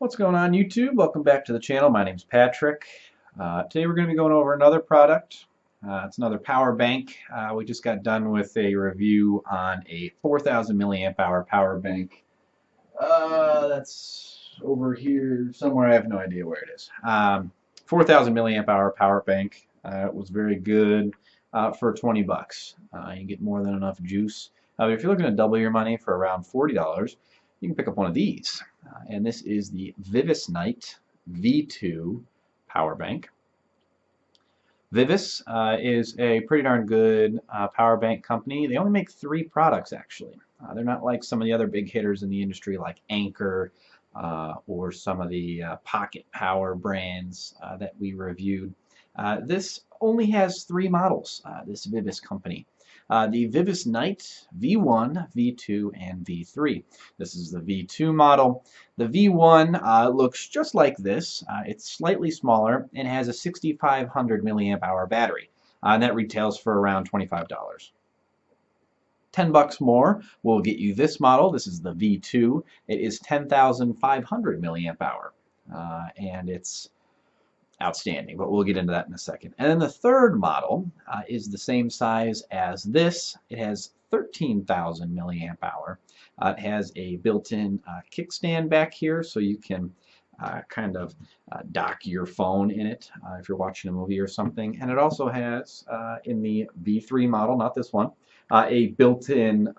What's going on, YouTube? Welcome back to the channel. My name's Patrick. Today we're going to be going over another product. It's another power bank. We just got done with a review on a 4,000 milliamp hour power bank. That's over here somewhere. I have no idea where it is. 4,000 milliamp hour power bank. It was very good for 20 bucks. You get more than enough juice. If you're looking to double your money for around $40, you can pick up one of these. And this is the Vivis V2 power bank. Vivis is a pretty darn good power bank company. They only make 3 products, actually. They're not like some of the other big hitters in the industry like Anchor or some of the pocket power brands that we reviewed. This only has 3 models, this Vivis company. The Vivis V1, V2, and V3. This is the V2 model. The V1 looks just like this. It's slightly smaller and has a 6,500 milliamp hour battery. And that retails for around $25. $10 more will get you this model. This is the V2. It is 10,500 milliamp hour. And it's outstanding, but we'll get into that in a second. And then the third model is the same size as this. It has 13,000 milliamp hour. It has a built-in kickstand back here, so you can kind of dock your phone in it if you're watching a movie or something. And it also has, in the V3 model, not this one, a built-in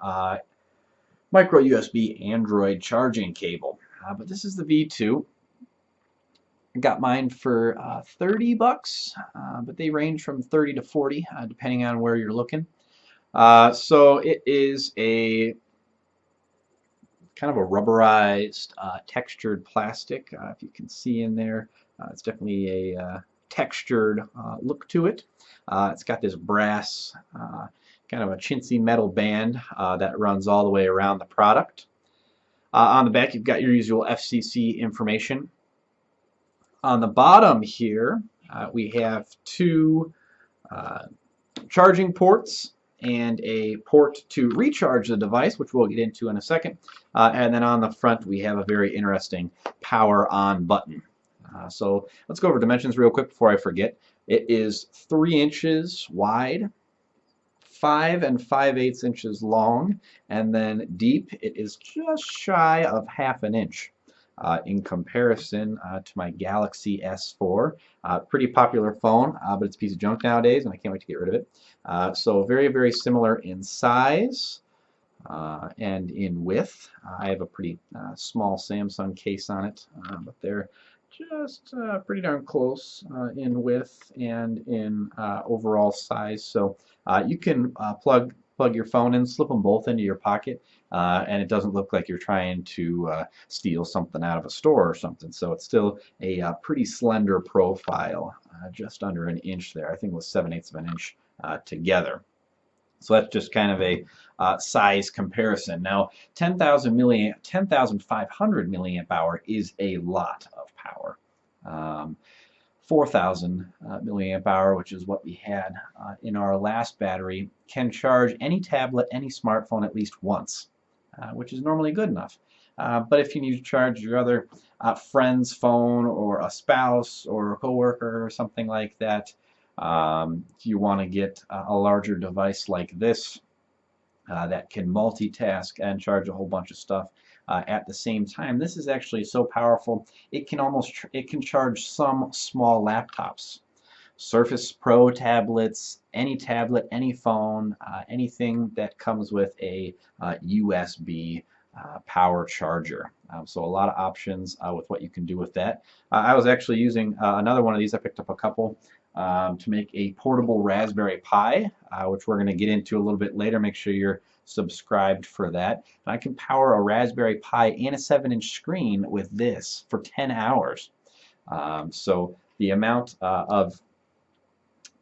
micro USB Android charging cable. But this is the V2. Got mine for $30, but they range from 30 to 40 depending on where you're looking. So it is a kind of a rubberized textured plastic. If you can see in there, it's definitely a textured look to it. It's got this brass kind of a chintzy metal band that runs all the way around the product. On the back you've got your usual FCC information. On the bottom here, we have 2 charging ports and a port to recharge the device, which we'll get into in a second. And then on the front, we have a very interesting power on button. So let's go over dimensions real quick before I forget. It is 3 inches wide, 5 5/8 inches long, and then deep it is just shy of ½ an inch. In comparison to my Galaxy S4. Pretty popular phone, but it's a piece of junk nowadays, and I can't wait to get rid of it. So very, very similar in size and in width. I have a pretty small Samsung case on it, but they're just pretty darn close in width and in overall size. So you can plug your phone in, slip them both into your pocket, and it doesn't look like you're trying to steal something out of a store or something. So it's still a pretty slender profile, just under an inch there. I think it was 7/8 of an inch together. So that's just kind of a size comparison. Now, 10,500 milliamp hour is a lot of power. 4,000 milliamp hour, which is what we had in our last battery, can charge any tablet, any smartphone at least once, which is normally good enough. But if you need to charge your other friend's phone or a spouse or a coworker or something like that, if you want to get a larger device like this that can multitask and charge a whole bunch of stuff at the same time. This is actually so powerful it can charge some small laptops, Surface Pro tablets, any tablet, any phone, anything that comes with a USB power charger. So a lot of options with what you can do with that. I was actually using another one of these. I picked up a couple to make a portable Raspberry Pi, which we're going to get into a little bit later. Make sure you're subscribed for that. And I can power a Raspberry Pi and a 7-inch screen with this for 10 hours. So the amount of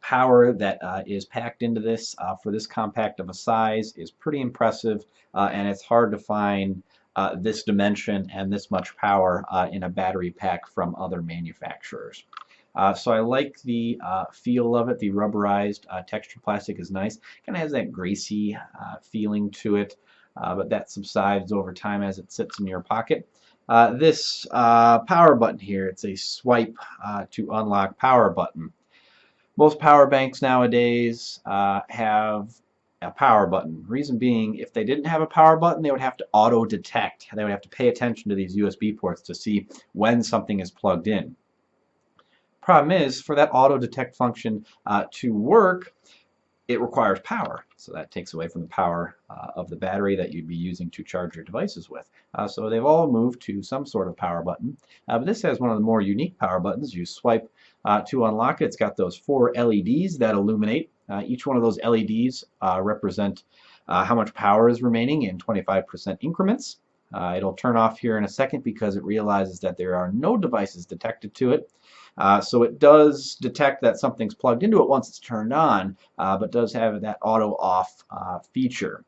power that is packed into this for this compact of a size is pretty impressive, and it's hard to find this dimension and this much power in a battery pack from other manufacturers. So I like the feel of it. The rubberized texture plastic is nice. Kind of has that greasy feeling to it, but that subsides over time as it sits in your pocket. This power button here, it's a swipe to unlock power button. Most power banks nowadays have a power button. Reason being, if they didn't have a power button, they would have to auto detect. They would have to pay attention to these USB ports to see when something is plugged in. Problem is, for that auto detect function to work, it requires power. So that takes away from the power of the battery that you'd be using to charge your devices with. So they've all moved to some sort of power button. But this has one of the more unique power buttons. You swipe to unlock it. It's got those 4 LEDs that illuminate. Each one of those LEDs represent how much power is remaining in 25% increments. It'll turn off here in a second because it realizes that there are no devices detected to it. So it does detect that something's plugged into it once it's turned on, but does have that auto off feature.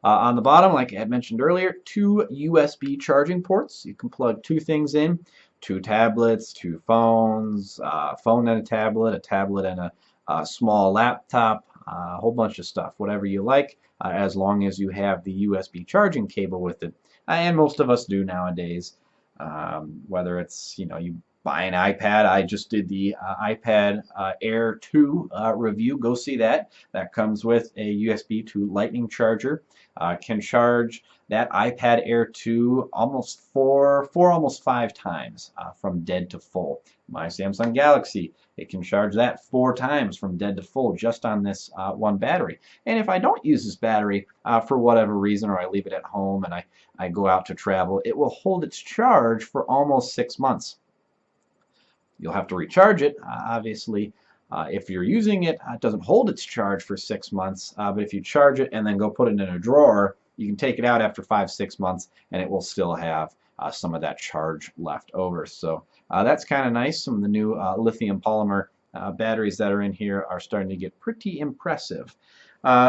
On the bottom, like I had mentioned earlier, 2 USB charging ports. You can plug 2 things in, 2 tablets, 2 phones, a phone and a tablet and a small laptop, a whole bunch of stuff, whatever you like, as long as you have the USB charging cable with it. And most of us do nowadays, whether it's, you buy an iPad. I just did the iPad Air 2 review. Go see that. That comes with a USB to Lightning charger. Can charge that iPad Air 2 almost almost 5 times from dead to full. My Samsung Galaxy, it can charge that 4 times from dead to full just on this one battery. And if I don't use this battery for whatever reason, or I leave it at home and I go out to travel, it will hold its charge for almost 6 months. You'll have to recharge it, obviously. If you're using it, it doesn't hold its charge for 6 months, but if you charge it and then go put it in a drawer, you can take it out after 5-6 months and it will still have some of that charge left over. So that's kind of nice. Some of the new lithium polymer batteries that are in here are starting to get pretty impressive.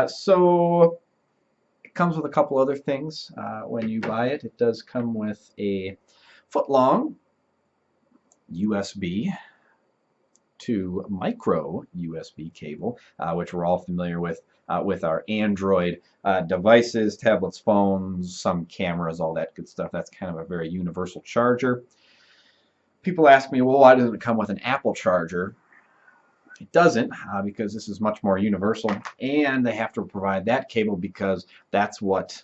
So it comes with a couple other things when you buy it. It does come with a foot-long USB to micro USB cable, which we're all familiar with our Android devices, tablets, phones, some cameras, all that good stuff. That's kind of a very universal charger. People ask me, well, why doesn't it come with an Apple charger? It doesn't, because this is much more universal, and they have to provide that cable because that's what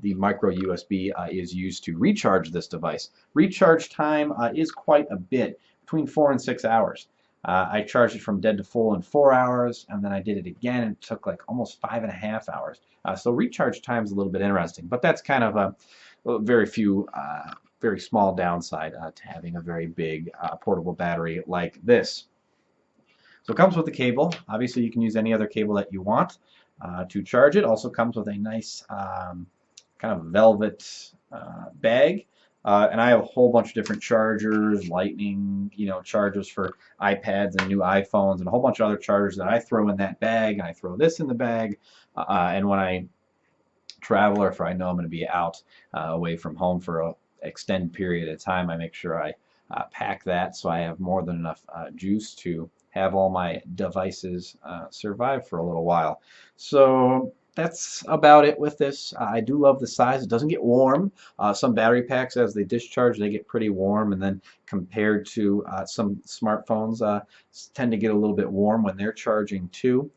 the micro USB is used to recharge this device. Recharge time is quite a bit, between 4 and 6 hours. I charged it from dead to full in 4 hours, and then I did it again, and it took like almost 5.5 hours. So recharge time is a little bit interesting, but that's kind of a very small downside to having a very big portable battery like this. So it comes with a cable. Obviously, you can use any other cable that you want to charge it. Also comes with a nice kind of velvet bag. And I have a whole bunch of different chargers, lightning, chargers for iPads and new iPhones, and a whole bunch of other chargers that I throw in that bag, and I throw this in the bag. And when I travel, or if I know I'm going to be out away from home for an extended period of time, I make sure I pack that so I have more than enough juice to have all my devices survive for a little while. So that's about it with this. I do love the size. It doesn't get warm. Some battery packs, as they discharge, they get pretty warm, and then compared to some smartphones, tend to get a little bit warm when they're charging too.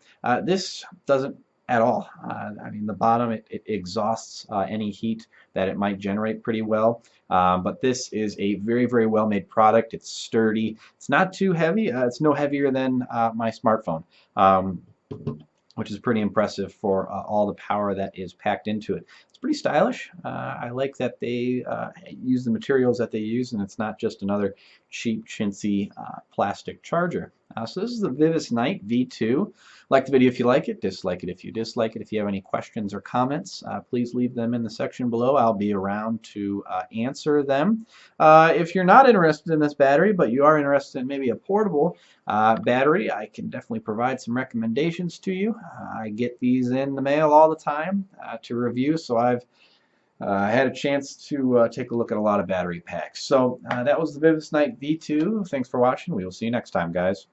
This doesn't at all. I mean, the bottom, it exhausts any heat that it might generate pretty well. But this is a very, very well made product. It's sturdy. It's not too heavy. It's no heavier than my smartphone, which is pretty impressive for all the power that is packed into it. It's pretty stylish. I like that they use the materials that they use, and it's not just another cheap, chintzy plastic charger. So this is the Vivis Night V2. Like the video if you like it, dislike it if you dislike it. If you have any questions or comments, please leave them in the section below. I'll be around to answer them. If you're not interested in this battery, but you are interested in maybe a portable battery, I can definitely provide some recommendations to you. I get these in the mail all the time to review, so I've had a chance to take a look at a lot of battery packs. So that was the Vivis Night V2. Thanks for watching. We will see you next time, guys.